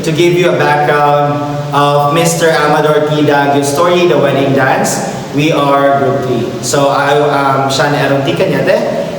to give you a background of Mr. Amador T. Daguio's story, The Wedding Dance. We are Group 3. So I am Sean Aaron T. Cañete,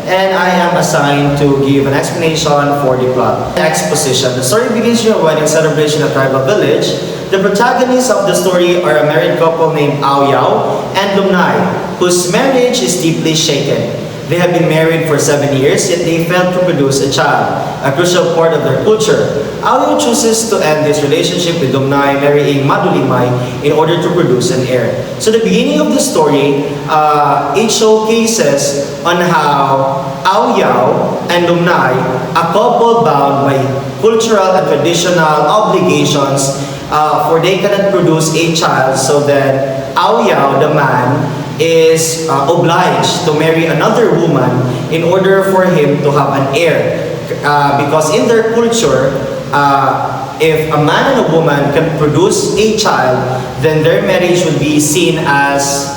and I am assigned to give an explanation for the plot. Exposition. The story begins with a wedding celebration at tribal village. The protagonists of the story are a married couple named Ao Yao and Lumnai, whose marriage is deeply shaken. They have been married for 7 years, yet they failed to produce a child, a crucial part of their culture. Ao Yao chooses to end his relationship with Lumnai, marrying Madulimay in order to produce an heir. So the beginning of the story, it showcases on how Ao Yao and Lumnai, a couple bound by cultural and traditional obligations, for they cannot produce a child, so that Ao Yao, the man, is obliged to marry another woman in order for him to have an heir. Because in their culture, if a man and a woman can produce a child, then their marriage would be seen as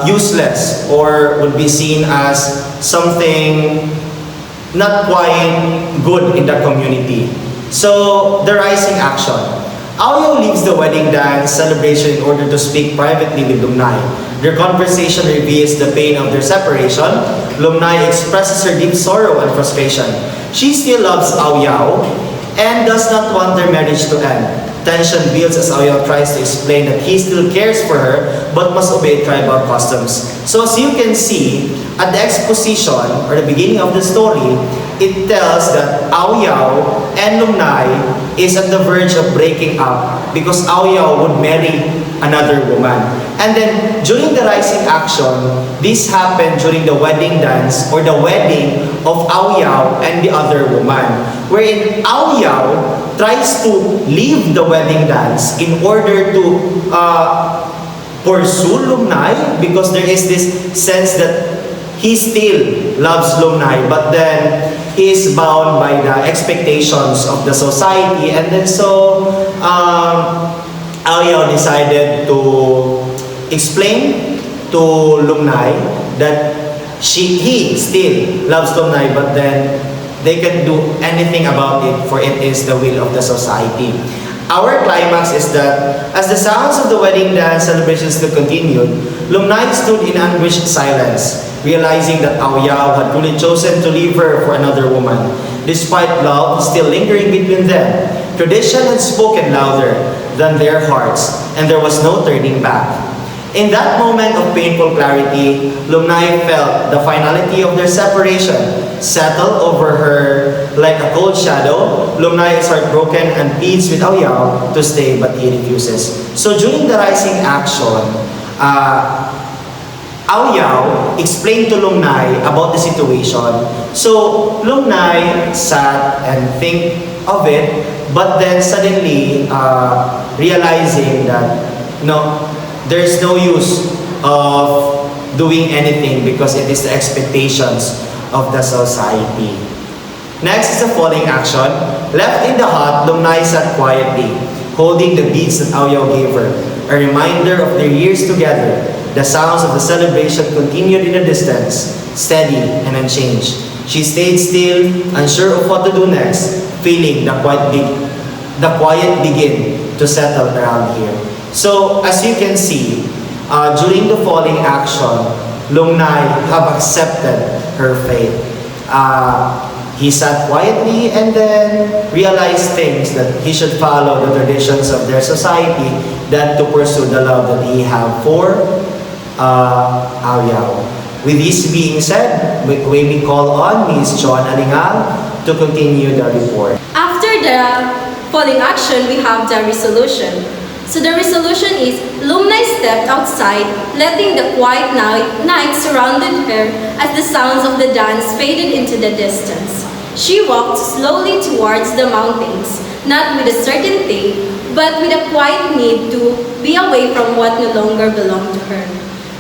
useless, or would be seen as something not quite good in the community. So, the rising action. Ao Yao leaves the wedding dance celebration in order to speak privately with Lumnai. Their conversation reveals the pain of their separation. Lumnai expresses her deep sorrow and frustration. She still loves Ao Yao and does not want their marriage to end. Tension builds as Ao Yao tries to explain that he still cares for her but must obey tribal customs. So as you can see, at the exposition or the beginning of the story, it tells that Ao Yao and Lumnai is at the verge of breaking up because Ao Yao would marry another woman. And then during the rising action, this happened during the wedding dance or the wedding of Ao Yao and the other woman, wherein Ao Yao tries to leave the wedding dance in order to pursue Lumnai, because there is this sense that he still loves Lumnai, but then he is bound by the expectations of the society. And then so Ao Yao decided to explain to Lumnai that he still loves Lumnai, but then they can do anything about it, for it is the will of the society. Our climax is that as the sounds of the wedding dance celebrations still continued, Lumnai stood in anguished silence, realizing that Ao Yao had truly chosen to leave her for another woman. Despite love still lingering between them, tradition had spoken louder than their hearts, and there was no turning back. In that moment of painful clarity, Lumnai felt the finality of their separation settle over her like a cold shadow. Lumnai is heartbroken and pleads with Ao Yao to stay, but he refuses. So during the rising action, Ao Yao explained to Lumnai about the situation. So Lumnai sat and think of it, but then suddenly realizing that there's no use of doing anything because it is the expectations of the society. Next is the falling action. Left in the hut, Lumnai sat quietly, holding the beads that Ao Yao gave her, a reminder of their years together. The sounds of the celebration continued in the distance, steady and unchanged. She stayed still, unsure of what to do next, feeling the quiet begin to settle around here. So, as you can see, during the falling action, Lumnai have accepted her fate. He sat quietly and then realized things that he should follow the traditions of their society than to pursue the love that he have for Ao Yao. With this being said, we call on Ms. Joan Alingal to continue the report. After the falling action, we have the resolution. So the resolution is, Lumnai stepped outside, letting the quiet night surrounded her as the sounds of the dance faded into the distance. She walked slowly towards the mountains, not with a certainty, but with a quiet need to be away from what no longer belonged to her.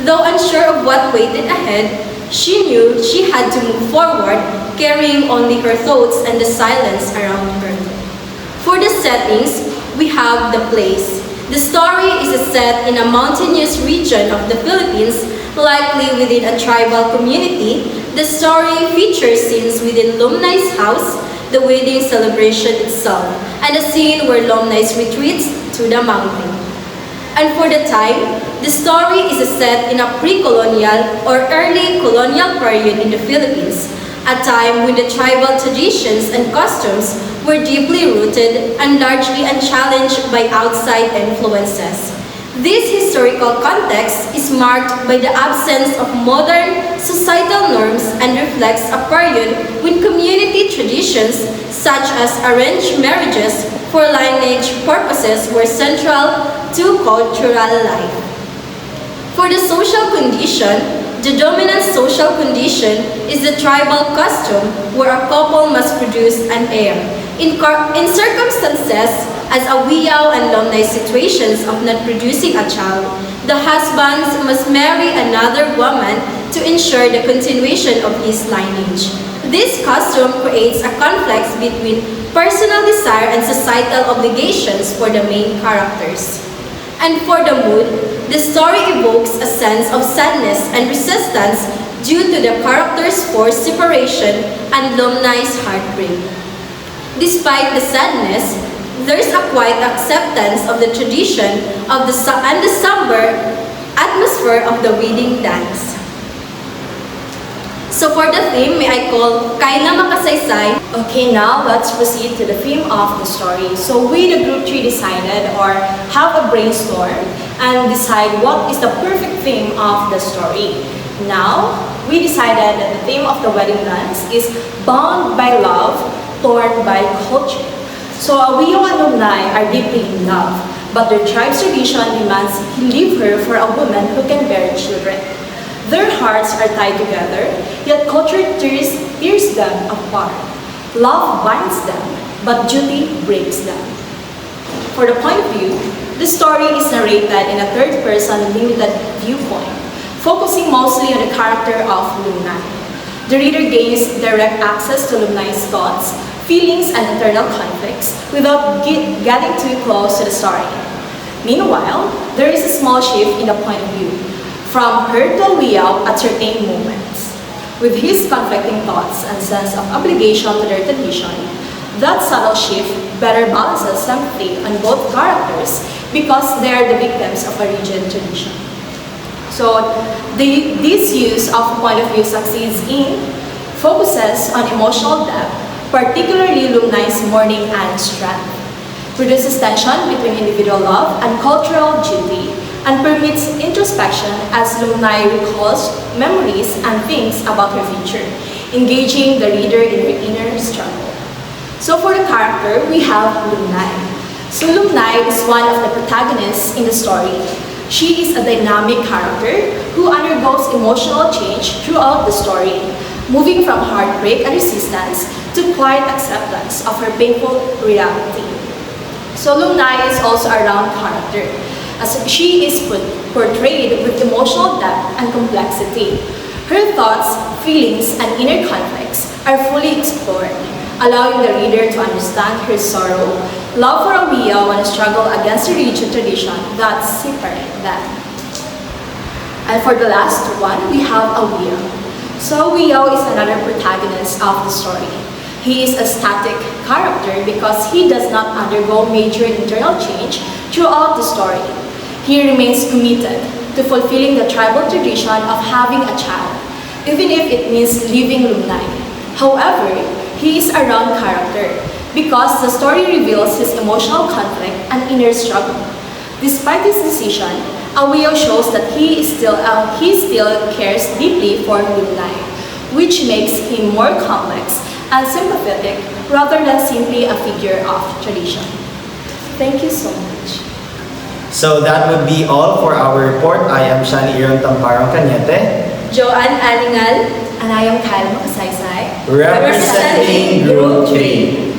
Though unsure of what waited ahead, she knew she had to move forward, carrying only her thoughts and the silence around her. For the settings, we have the place. The story is set in a mountainous region of the Philippines, likely within a tribal community. The story features scenes within Lumnai's house, the wedding celebration itself, and the scene where Lomnais retreats to the mountain. And for the time, the story is set in a pre-colonial or early colonial period in the Philippines, a time when the tribal traditions and customs were deeply rooted and largely unchallenged by outside influences. This historical context is marked by the absence of modern societal norms and reflects a period when community traditions such as arranged marriages for lineage purposes were central to cultural life. For the social condition, the dominant social condition is the tribal custom where a couple must produce an heir. In circumstances as a Wiyao and Lomnay situations of not producing a child, the husbands must marry another woman to ensure the continuation of his lineage. This custom creates a conflict between personal desire and societal obligations for the main characters. And for the mood, the story evokes a sense of sadness and resistance due to the characters' forced separation and Lomnay's heartbreak. Despite the sadness, there's a quiet acceptance of the tradition of and the somber atmosphere of the wedding dance. So for the theme, may I call Kaila Makasaysay. Okay, now let's proceed to the theme of the story. So we, the group 3, decided or have a brainstorm and decide what is the perfect theme of the story. Now, we decided that the theme of the wedding dance is bound by love, torn by culture. So Awio and Lomnay are deeply in love, but their tribe's tradition demands he leave her for a woman who can bear children. Their hearts are tied together, yet culture tears them apart. Love binds them, but duty breaks them. For the point of view, the story is narrated in a third-person limited viewpoint, focusing mostly on the character of Lomnay. The reader gains direct access to Lomnay's thoughts, feelings, and internal conflicts without getting too close to the story. Meanwhile, there is a small shift in the point of view, from her to Wiyao at certain moments. With his conflicting thoughts and sense of obligation to their tradition, that subtle shift better balances sympathy on both characters because they are the victims of a rigid tradition. So, this use of point of view succeeds in focuses on emotional depth, particularly Lomnay's mourning and strength, produces tension between individual love and cultural duty, and permits introspection as Lomnay recalls memories and thinks about her future, engaging the reader in her inner struggle. So for the character, we have Lomnay. So Lomnay is one of the protagonists in the story. She is a dynamic character who undergoes emotional change throughout the story, moving from heartbreak and resistance to quiet acceptance of her painful reality. So Lomnay is also a round character, as she is portrayed with emotional depth and complexity. Her thoughts, feelings, and inner conflicts are fully explored, allowing the reader to understand her sorrow, love for a Wiyao, and a struggle against the rigid tradition that separate them. And for the last one, we have a Wiyao. So Wiyao is another protagonist of the story. He is a static character because he does not undergo major internal change throughout the story. He remains committed to fulfilling the tribal tradition of having a child, even if it means leaving Lomnay. However, he is a round character because the story reveals his emotional conflict and inner struggle. Despite his decision, Awio shows that he still cares deeply for Lomnay, which makes him more complex and sympathetic rather than simply a figure of tradition. Thank you so much. So that would be all for our report. I am Shani Iron Tamparong Cañete, Joanne Alingal, And I am Kyle Makasaysay, representing Group 3.